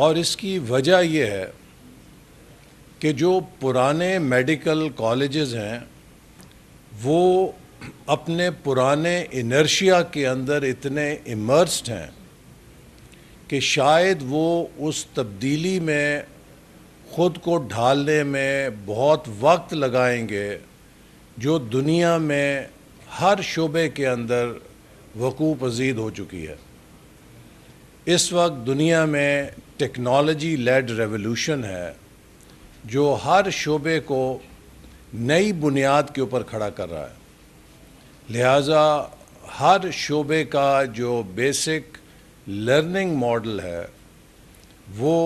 اور اس کی وجہ یہ ہے کہ جو پرانے میڈیکل کالجز ہیں وہ اپنے پرانے انرشیا کے اندر اتنے امرسڈ ہیں کہ شاید وہ اس تبدیلی میں خود کو ڈھالنے میں بہت وقت لگائیں گے جو دنیا میں ہر شعبے کے اندر وقوع پذیر ہو چکی ہے۔ اس وقت دنیا میں ٹیکنالوجی لیڈ ریولوشن ہے جو ہر شعبے کو نئی بنیاد کے اوپر کھڑا کر رہا ہے، لہٰذا ہر شعبے کا جو بیسک لرننگ ماڈل ہے وہ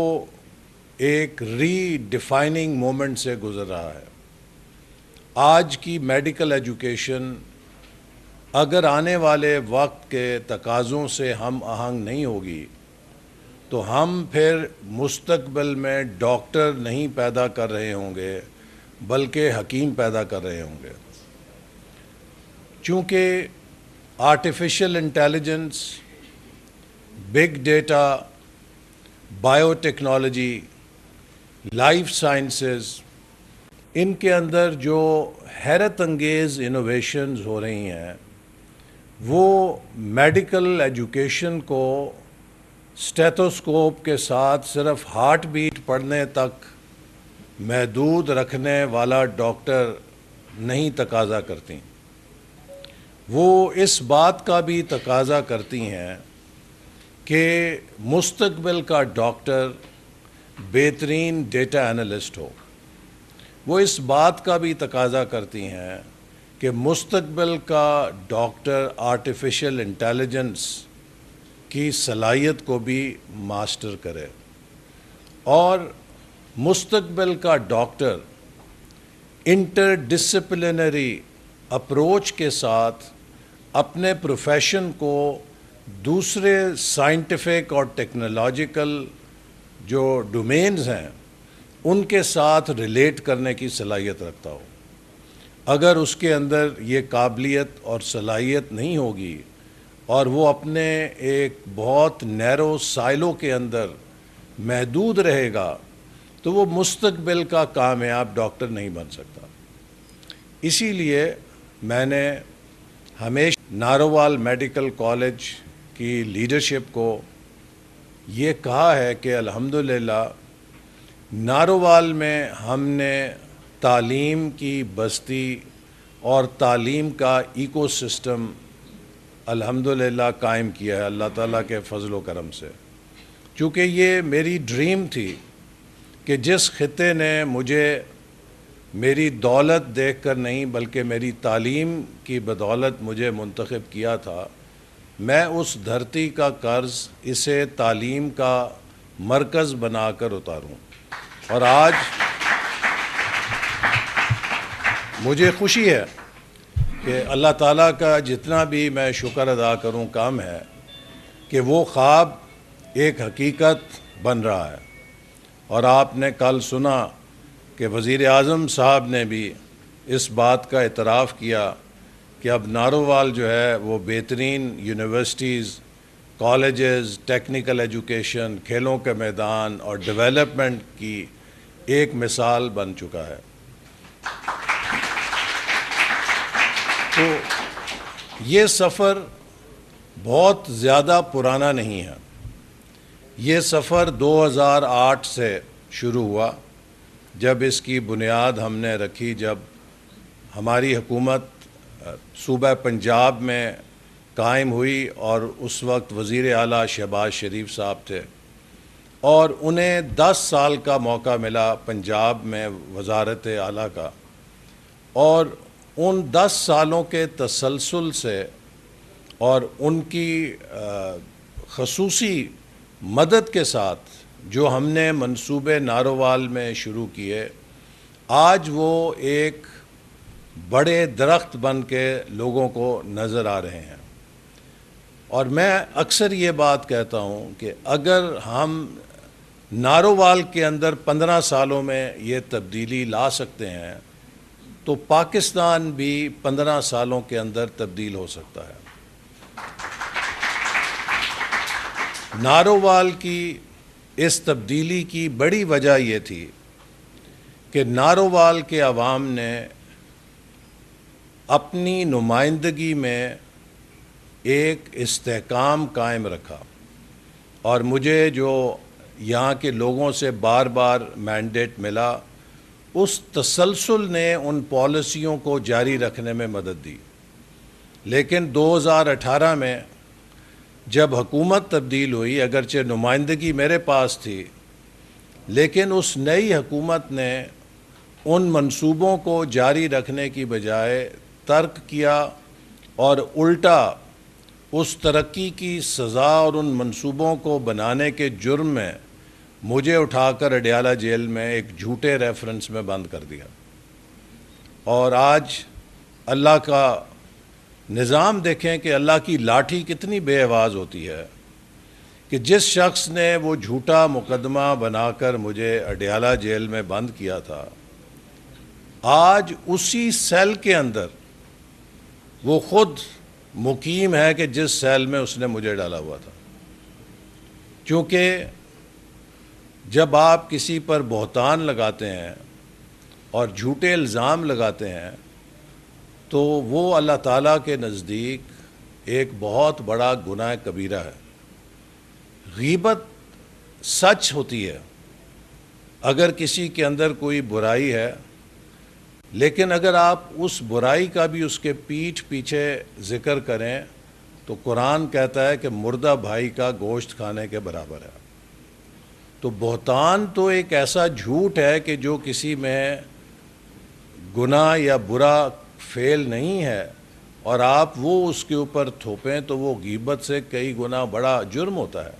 ایک ری ڈیفائننگ مومنٹ سے گزر رہا ہے۔ آج کی میڈیکل ایجوکیشن اگر آنے والے وقت کے تقاضوں سے ہم آہنگ نہیں ہوگی تو ہم پھر مستقبل میں ڈاکٹر نہیں پیدا کر رہے ہوں گے بلکہ حکیم پیدا کر رہے ہوں گے، چونکہ artificial intelligence, big data, biotechnology, life sciences, ان کے اندر جو حیرت انگیز انوویشنز ہو رہی ہیں وہ میڈیکل ایجوکیشن کو اسٹیتھوسکوپ کے ساتھ صرف ہارٹ بیٹ پڑھنے تک محدود رکھنے والا ڈاکٹر نہیں تقاضا کرتی، وہ اس بات کا بھی تقاضا کرتی ہیں کہ مستقبل کا ڈاکٹر بہترین ڈیٹا انالسٹ ہو، وہ اس بات کا بھی تقاضا کرتی ہیں کہ مستقبل کا ڈاکٹر آرٹیفیشل انٹیلیجنس کی صلاحیت کو بھی ماسٹر کرے، اور مستقبل کا ڈاکٹر انٹر ڈسپلنری اپروچ کے ساتھ اپنے پروفیشن کو دوسرے سائنٹیفک اور ٹیکنالوجیکل جو ڈومینز ہیں ان کے ساتھ ریلیٹ کرنے کی صلاحیت رکھتا ہو۔ اگر اس کے اندر یہ قابلیت اور صلاحیت نہیں ہوگی اور وہ اپنے ایک بہت نیرو سائلو کے اندر محدود رہے گا تو وہ مستقبل کا کامیاب ڈاکٹر نہیں بن سکتا۔ اسی لیے میں نے ہمیشہ نارووال میڈیکل کالج کی لیڈرشپ کو یہ کہا ہے کہ الحمدللہ نارووال میں ہم نے تعلیم کی بستی اور تعلیم کا ایکو سسٹم الحمدللہ قائم کیا ہے اللہ تعالیٰ کے فضل و کرم سے، چونکہ یہ میری ڈریم تھی کہ جس خطے نے مجھے میری دولت دیکھ کر نہیں بلکہ میری تعلیم کی بدولت مجھے منتخب کیا تھا، میں اس دھرتی کا قرض اسے تعلیم کا مرکز بنا کر اتاروں۔ اور آج مجھے خوشی ہے کہ اللہ تعالیٰ کا جتنا بھی میں شکر ادا کروں کام ہے کہ وہ خواب ایک حقیقت بن رہا ہے۔ اور آپ نے کل سنا کہ وزیر اعظم صاحب نے بھی اس بات کا اعتراف کیا کہ اب نارووال جو ہے وہ بہترین یونیورسٹیز، کالجز، ٹیکنیکل ایجوکیشن، کھیلوں کے میدان اور ڈیولپمنٹ کی ایک مثال بن چکا ہے۔ تو یہ سفر بہت زیادہ پرانا نہیں ہے، یہ سفر 2008 سے شروع ہوا جب اس کی بنیاد ہم نے رکھی، جب ہماری حکومت صوبہ پنجاب میں قائم ہوئی اور اس وقت وزیر اعلیٰ شہباز شریف صاحب تھے اور انہیں 10 سال کا موقع ملا پنجاب میں وزارت اعلیٰ کا، اور ان 10 سالوں کے تسلسل سے اور ان کی خصوصی مدد کے ساتھ جو ہم نے منصوبے نارووال میں شروع کیے، آج وہ ایک بڑے درخت بن کے لوگوں کو نظر آ رہے ہیں۔ اور میں اکثر یہ بات کہتا ہوں کہ اگر ہم نارووال کے اندر 15 سالوں میں یہ تبدیلی لا سکتے ہیں تو پاکستان بھی 15 سالوں کے اندر تبدیل ہو سکتا ہے۔ نارووال کی اس تبدیلی کی بڑی وجہ یہ تھی کہ نارووال کے عوام نے اپنی نمائندگی میں ایک استحکام قائم رکھا، اور مجھے جو یہاں کے لوگوں سے بار بار مینڈیٹ ملا، اس تسلسل نے ان پالیسیوں کو جاری رکھنے میں مدد دی۔ لیکن 2018 میں جب حکومت تبدیل ہوئی، اگرچہ نمائندگی میرے پاس تھی، لیکن اس نئی حکومت نے ان منصوبوں کو جاری رکھنے کی بجائے ترک کیا، اور الٹا اس ترقی کی سزا اور ان منصوبوں کو بنانے کے جرم میں مجھے اٹھا کر اڈیالہ جیل میں ایک جھوٹے ریفرنس میں بند کر دیا۔ اور آج اللہ کا نظام دیکھیں کہ اللہ کی لاٹھی کتنی بے آواز ہوتی ہے، کہ جس شخص نے وہ جھوٹا مقدمہ بنا کر مجھے اڈیالہ جیل میں بند کیا تھا، آج اسی سیل کے اندر وہ خود مقیم ہے کہ جس سیل میں اس نے مجھے ڈالا ہوا تھا۔ چونکہ جب آپ کسی پر بہتان لگاتے ہیں اور جھوٹے الزام لگاتے ہیں تو وہ اللہ تعالیٰ کے نزدیک ایک بہت بڑا گناہ کبیرہ ہے۔ غیبت سچ ہوتی ہے اگر کسی کے اندر کوئی برائی ہے، لیکن اگر آپ اس برائی کا بھی اس کے پیٹھ پیچھے ذکر کریں تو قرآن کہتا ہے کہ مردہ بھائی کا گوشت کھانے کے برابر ہے۔ تو بہتان تو ایک ایسا جھوٹ ہے کہ جو کسی میں گناہ یا برا فعل نہیں ہے، اور آپ وہ اس کے اوپر تھوپیں تو وہ غیبت سے کئی گنا بڑا جرم ہوتا ہے۔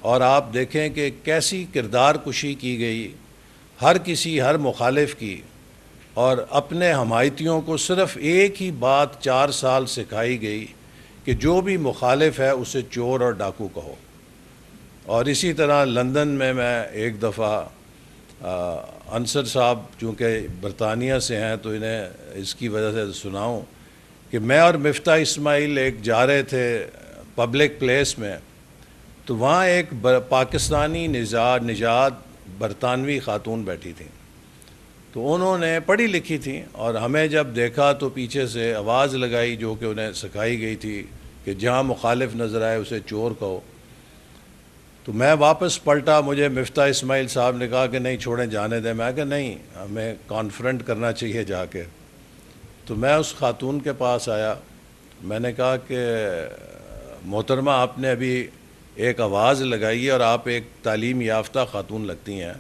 اور آپ دیکھیں کہ کیسی کردار کشی کی گئی ہر مخالف کی، اور اپنے حمایتیوں کو صرف ایک ہی بات 4 سال سکھائی گئی کہ جو بھی مخالف ہے اسے چور اور ڈاکو کہو۔ اور اسی طرح لندن میں ایک دفعہ انصر صاحب چونکہ برطانیہ سے ہیں تو انہیں اس کی وجہ سے سناؤں کہ میں اور مفتاح اسماعیل ایک جا رہے تھے پبلک پلیس میں، تو وہاں ایک پاکستانی نژاد برطانوی خاتون بیٹھی تھیں، تو انہوں نے پڑھی لکھی تھیں، اور ہمیں جب دیکھا تو پیچھے سے آواز لگائی جو کہ انہیں سکھائی گئی تھی کہ جہاں مخالف نظر آئے اسے چور کہو۔ تو میں واپس پلٹا، مجھے مفتاح اسماعیل صاحب نے کہا کہ نہیں چھوڑیں جانے دیں، میں کہا نہیں ہمیں کانفرنٹ کرنا چاہیے جا کے۔ تو میں اس خاتون کے پاس آیا، میں نے کہا کہ محترمہ آپ نے ابھی ایک آواز لگائی ہے اور آپ ایک تعلیم یافتہ خاتون لگتی ہیں،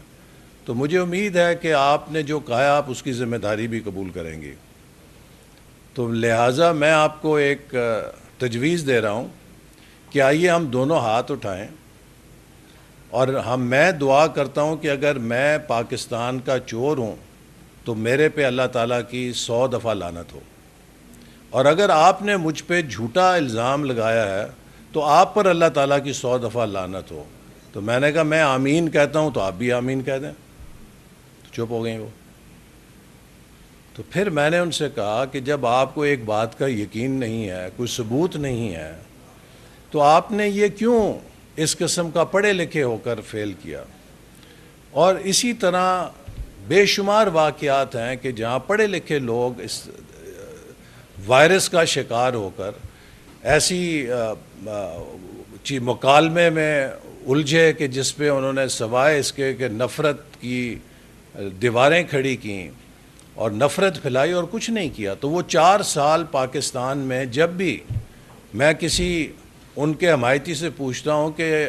تو مجھے امید ہے کہ آپ نے جو کہا آپ اس کی ذمہ داری بھی قبول کریں گی، تو لہٰذا میں آپ کو ایک تجویز دے رہا ہوں کہ آئیے ہم دونوں ہاتھ اٹھائیں، اور میں دعا کرتا ہوں کہ اگر میں پاکستان کا چور ہوں تو میرے پہ اللہ تعالیٰ کی 100 دفعہ لعنت ہو، اور اگر آپ نے مجھ پہ جھوٹا الزام لگایا ہے تو آپ پر اللہ تعالیٰ کی 100 دفعہ لعنت ہو۔ تو میں نے کہا میں آمین کہتا ہوں تو آپ بھی آمین کہہ دیں، تو چپ ہو گئیں وہ۔ تو پھر میں نے ان سے کہا کہ جب آپ کو ایک بات کا یقین نہیں ہے، کوئی ثبوت نہیں ہے، تو آپ نے یہ کیوں اس قسم کا پڑھے لکھے ہو کر فیل کیا؟ اور اسی طرح بے شمار واقعات ہیں کہ جہاں پڑھے لکھے لوگ اس وائرس کا شکار ہو کر ایسی مکالمے میں الجھے کہ جس پہ انہوں نے سوائے اس کے کہ نفرت کی دیواریں کھڑی کیں اور نفرت پھیلائی اور کچھ نہیں کیا۔ تو وہ 4 سال پاکستان میں جب بھی میں کسی ان کے حمایتی سے پوچھتا ہوں کہ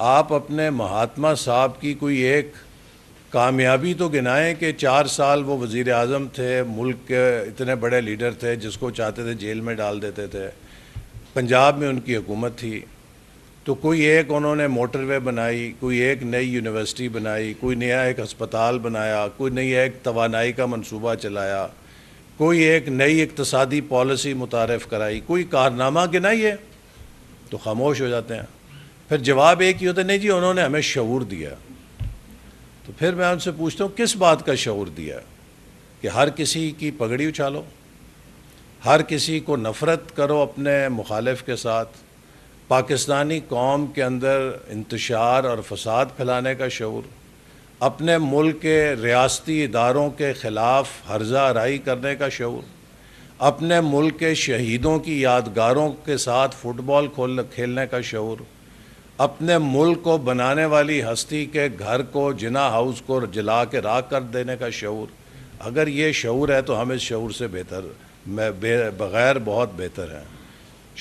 آپ اپنے مہاتما صاحب کی کوئی ایک کامیابی تو گنائیں کہ 4 سال وہ وزیر اعظم تھے، ملک کے اتنے بڑے لیڈر تھے، جس کو چاہتے تھے جیل میں ڈال دیتے تھے، پنجاب میں ان کی حکومت تھی، تو کوئی ایک انہوں نے موٹر وے بنائی، کوئی ایک نئی یونیورسٹی بنائی، کوئی نیا ایک ہسپتال بنایا، کوئی نئی ایک توانائی کا منصوبہ چلایا، کوئی ایک نئی اقتصادی پالیسی متعارف کرائی، کوئی کارنامہ گنائیے تو خاموش ہو جاتے ہیں۔ پھر جواب ایک ہی ہوتا ہے نہیں جی انہوں نے ہمیں شعور دیا۔ تو پھر میں ان سے پوچھتا ہوں کس بات کا شعور دیا؟ کہ ہر کسی کی پگڑی اچھالو، ہر کسی کو نفرت کرو اپنے مخالف کے ساتھ، پاکستانی قوم کے اندر انتشار اور فساد پھیلانے کا شعور، اپنے ملک کے ریاستی اداروں کے خلاف ہرزہ آرائی کرنے کا شعور، اپنے ملک کے شہیدوں کی یادگاروں کے ساتھ فٹ بال کھیلنے کا شعور، اپنے ملک کو بنانے والی ہستی کے گھر کو، جنا ہاؤس کو جلا کے راکھ کر دینے کا شعور۔ اگر یہ شعور ہے تو ہم اس شعور سے بغیر بہت بہتر ہیں۔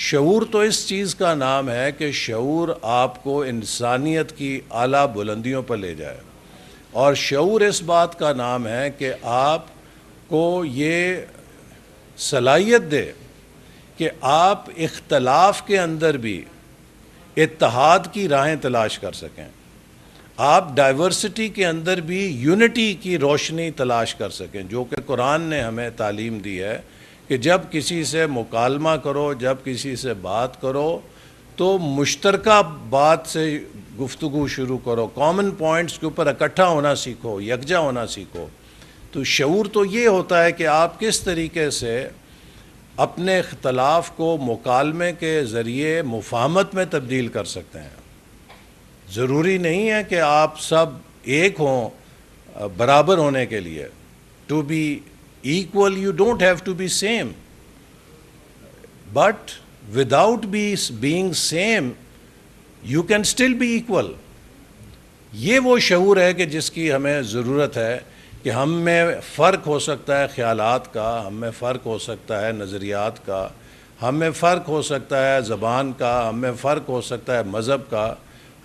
شعور تو اس چیز کا نام ہے کہ شعور آپ کو انسانیت کی اعلیٰ بلندیوں پر لے جائے، اور شعور اس بات کا نام ہے کہ آپ کو یہ صلاحیت دے کہ آپ اختلاف کے اندر بھی اتحاد کی راہیں تلاش کر سکیں، آپ ڈائیورسٹی کے اندر بھی یونٹی کی روشنی تلاش کر سکیں، جو کہ قرآن نے ہمیں تعلیم دی ہے کہ جب کسی سے مکالمہ کرو، جب کسی سے بات کرو تو مشترکہ بات سے گفتگو شروع کرو، کامن پوائنٹس کے اوپر اکٹھا ہونا سیکھو، یکجا ہونا سیکھو۔ تو شعور تو یہ ہوتا ہے کہ آپ کس طریقے سے اپنے اختلاف کو مکالمے کے ذریعے مفاہمت میں تبدیل کر سکتے ہیں۔ ضروری نہیں ہے کہ آپ سب ایک ہوں برابر ہونے کے لیے۔ To be equal you don't have to be same, but without being same you can still be equal. یہ وہ شعور ہے کہ جس کی ہمیں ضرورت ہے کہ ہم میں فرق ہو سکتا ہے خیالات کا، ہم میں فرق ہو سکتا ہے نظریات کا، ہم میں فرق ہو سکتا ہے زبان کا، ہم میں فرق ہو سکتا ہے مذہب کا،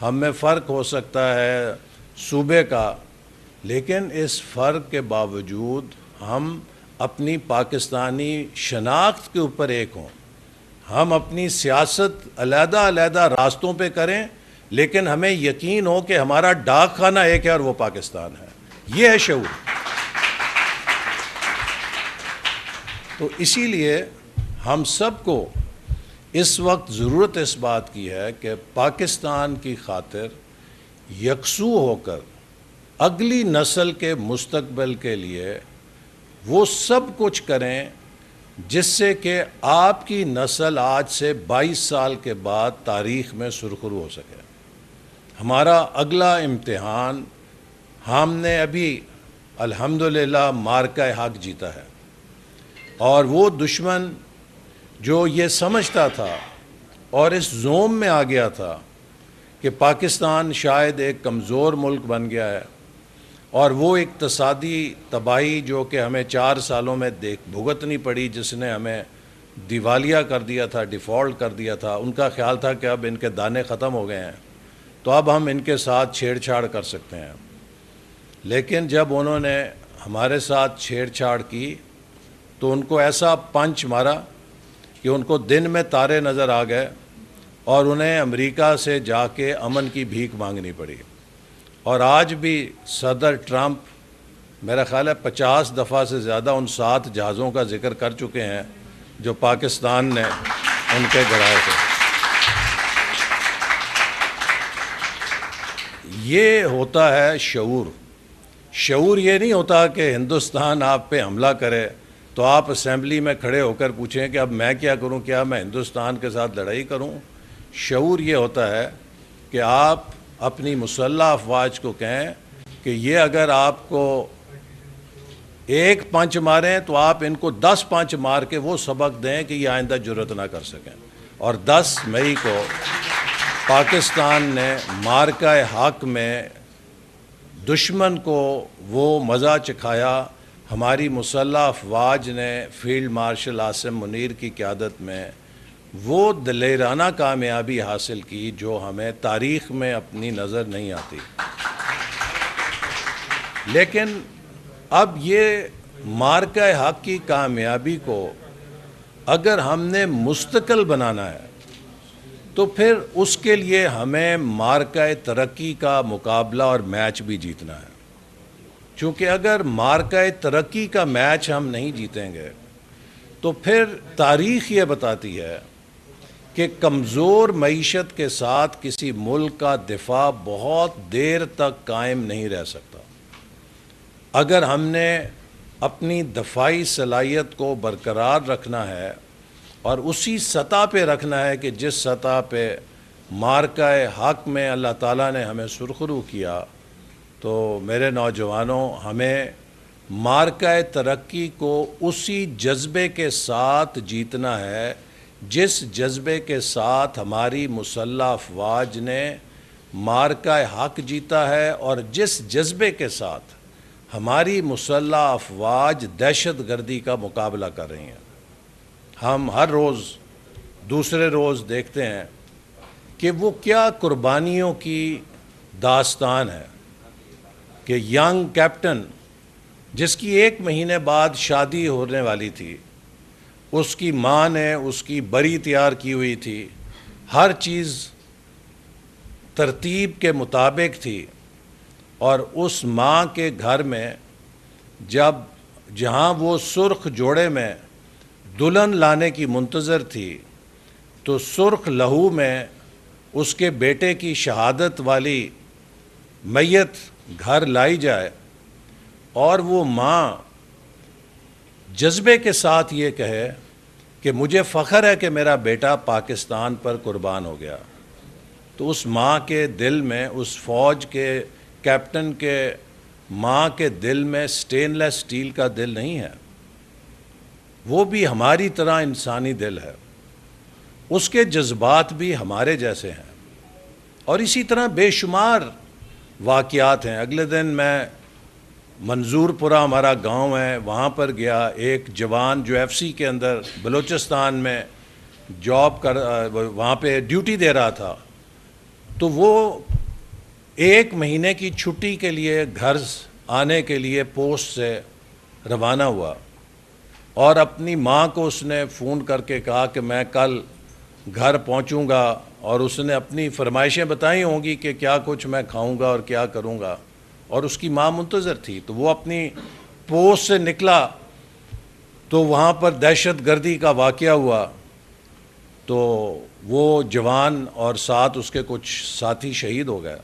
ہم میں فرق ہو سکتا ہے صوبے کا، لیکن اس فرق کے باوجود ہم اپنی پاکستانی شناخت کے اوپر ایک ہوں۔ ہم اپنی سیاست علیحدہ علیحدہ راستوں پہ کریں، لیکن ہمیں یقین ہو کہ ہمارا ڈاک خانہ ایک ہے اور وہ پاکستان ہے۔ یہ ہے شعور۔ تو اسی لیے ہم سب کو اس وقت ضرورت اس بات کی ہے کہ پاکستان کی خاطر یکسو ہو کر اگلی نسل کے مستقبل کے لیے وہ سب کچھ کریں جس سے کہ آپ کی نسل آج سے 22 سال کے بعد تاریخ میں سرخرو ہو سکے۔ ہمارا اگلا امتحان، ہم نے ابھی الحمدللہ معرکہ حق جیتا ہے، اور وہ دشمن جو یہ سمجھتا تھا اور اس زوم میں آ گیا تھا کہ پاکستان شاید ایک کمزور ملک بن گیا ہے، اور وہ اقتصادی تباہی جو کہ ہمیں 4 سالوں میں بھگتنی پڑی، جس نے ہمیں دیوالیہ کر دیا تھا، ڈیفالٹ کر دیا تھا، ان کا خیال تھا کہ اب ان کے دانے ختم ہو گئے ہیں تو اب ہم ان کے ساتھ چھیڑ چھاڑ کر سکتے ہیں۔ لیکن جب انہوں نے ہمارے ساتھ چھیڑ چھاڑ کی تو ان کو ایسا پنچ مارا کہ ان کو دن میں تارے نظر آ گئے، اور انہیں امریکہ سے جا کے امن کی بھیک مانگنی پڑی۔ اور آج بھی صدر ٹرمپ میرا خیال ہے 50 دفعہ سے زیادہ ان 7 جہازوں کا ذکر کر چکے ہیں جو پاکستان نے ان کے گرائے تھے۔ یہ ہوتا ہے شعور۔ شعور یہ نہیں ہوتا کہ ہندوستان آپ پہ حملہ کرے تو آپ اسمبلی میں کھڑے ہو کر پوچھیں کہ اب میں کیا کروں، کیا میں ہندوستان کے ساتھ لڑائی کروں۔ شعور یہ ہوتا ہے کہ آپ اپنی مسلح افواج کو کہیں کہ یہ اگر آپ کو ایک پنچ ماریں تو آپ ان کو 10 پنچ مار کے وہ سبق دیں کہ یہ آئندہ جرأت نہ کر سکیں۔ اور 10 مئی کو پاکستان نے معرکہ حق میں دشمن کو وہ مزہ چکھایا۔ ہماری مسلح افواج نے فیلڈ مارشل عاصم منیر کی قیادت میں وہ دلیرانہ کامیابی حاصل کی جو ہمیں تاریخ میں اپنی نظر نہیں آتی۔ لیکن اب یہ معرکہ حق کی کامیابی کو اگر ہم نے مستقل بنانا ہے تو پھر اس کے لیے ہمیں معرکہ ترقی کا مقابلہ اور میچ بھی جیتنا ہے۔ چونکہ اگر معرکہ ترقی کا میچ ہم نہیں جیتیں گے تو پھر تاریخ یہ بتاتی ہے کہ کمزور معیشت کے ساتھ کسی ملک کا دفاع بہت دیر تک قائم نہیں رہ سکتا۔ اگر ہم نے اپنی دفاعی صلاحیت کو برقرار رکھنا ہے اور اسی سطح پہ رکھنا ہے کہ جس سطح پہ معرکہ حق میں اللہ تعالیٰ نے ہمیں سرخرو کیا، تو میرے نوجوانوں، ہمیں معرکہ ترقی کو اسی جذبے کے ساتھ جیتنا ہے جس جذبے کے ساتھ ہماری مسلح افواج نے معرکہ حق جیتا ہے، اور جس جذبے کے ساتھ ہماری مسلح افواج دہشت گردی کا مقابلہ کر رہی ہیں۔ ہم ہر روز دوسرے روز دیکھتے ہیں کہ وہ کیا قربانیوں کی داستان ہے کہ ینگ کیپٹن جس کی 1 مہینے بعد شادی ہونے والی تھی، اس کی ماں نے اس کی بری تیار کی ہوئی تھی، ہر چیز ترتیب کے مطابق تھی، اور اس ماں کے گھر میں جہاں وہ سرخ جوڑے میں دلہن لانے کی منتظر تھی، تو سرخ لہو میں اس کے بیٹے کی شہادت والی میت گھر لائی جائے، اور وہ ماں جذبے کے ساتھ یہ کہے کہ مجھے فخر ہے کہ میرا بیٹا پاکستان پر قربان ہو گیا، تو اس ماں کے دل میں، اس فوج کے کیپٹن کے ماں کے دل میں سٹین لیس سٹیل کا دل نہیں ہے، وہ بھی ہماری طرح انسانی دل ہے، اس کے جذبات بھی ہمارے جیسے ہیں، اور اسی طرح بے شمار واقعات ہیں۔ اگلے دن میں منظور پورہ ہمارا گاؤں ہے، وہاں پر گیا، ایک جوان جو ایف سی کے اندر بلوچستان میں وہاں پہ ڈیوٹی دے رہا تھا، تو وہ 1 مہینے کی چھٹی کے لیے گھر آنے کے لیے پوسٹ سے روانہ ہوا، اور اپنی ماں کو اس نے فون کر کے کہا کہ میں کل گھر پہنچوں گا، اور اس نے اپنی فرمائشیں بتائی ہوں گی کہ کیا کچھ میں کھاؤں گا اور کیا کروں گا، اور اس کی ماں منتظر تھی۔ تو وہ اپنی پوسٹ سے نکلا تو وہاں پر دہشت گردی کا واقعہ ہوا، تو وہ جوان اور ساتھ اس کے کچھ ساتھی شہید ہو گئے۔